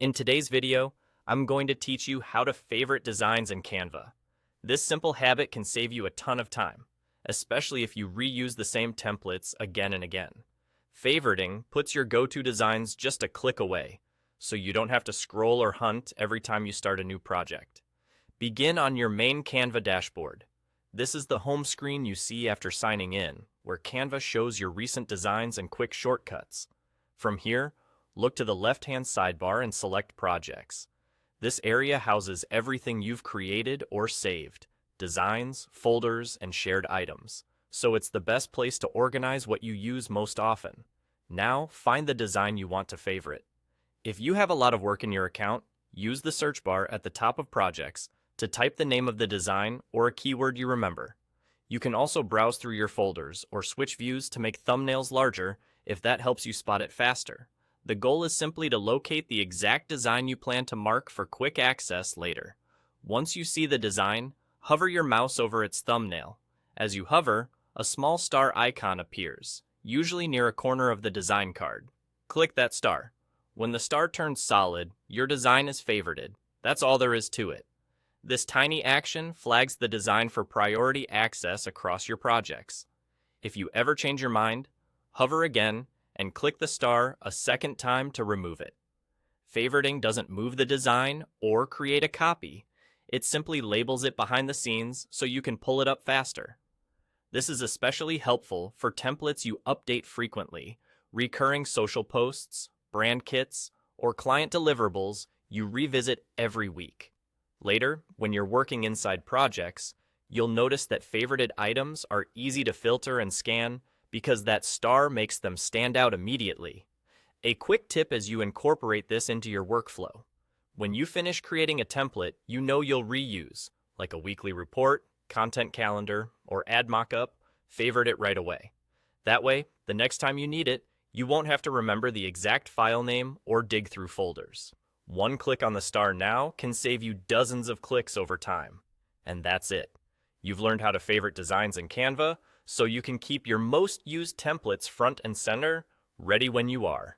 In today's video, I'm going to teach you how to favorite designs in Canva. This simple habit can save you a ton of time, especially if you reuse the same templates again and again. Favoriting puts your go-to designs just a click away, so you don't have to scroll or hunt every time you start a new project. Begin on your main Canva dashboard. This is the home screen you see after signing in, where Canva shows your recent designs and quick shortcuts. From here, look to the left-hand sidebar and select Projects. This area houses everything you've created or saved, designs, folders, and shared items, so it's the best place to organize what you use most often. Now, find the design you want to favorite. If you have a lot of work in your account, use the search bar at the top of Projects to type the name of the design or a keyword you remember. You can also browse through your folders or switch views to make thumbnails larger if that helps you spot it faster. The goal is simply to locate the exact design you plan to mark for quick access later. Once you see the design, hover your mouse over its thumbnail. As you hover, a small star icon appears, usually near a corner of the design card. Click that star. When the star turns solid, your design is favorited. That's all there is to it. This tiny action flags the design for priority access across your projects. If you ever change your mind, hover again and click the star a second time to remove it. Favoriting doesn't move the design or create a copy. It simply labels it behind the scenes so you can pull it up faster. This is especially helpful for templates you update frequently, recurring social posts, brand kits, or client deliverables you revisit every week. Later, when you're working inside projects, you'll notice that favorited items are easy to filter and scan because that star makes them stand out immediately. A quick tip as you incorporate this into your workflow. When you finish creating a template you know you'll reuse, like a weekly report, content calendar, or ad mockup, favorite it right away. That way, the next time you need it, you won't have to remember the exact file name or dig through folders. One click on the star now can save you dozens of clicks over time. And that's it. You've learned how to favorite designs in Canva, so you can keep your most used templates front and center, ready when you are.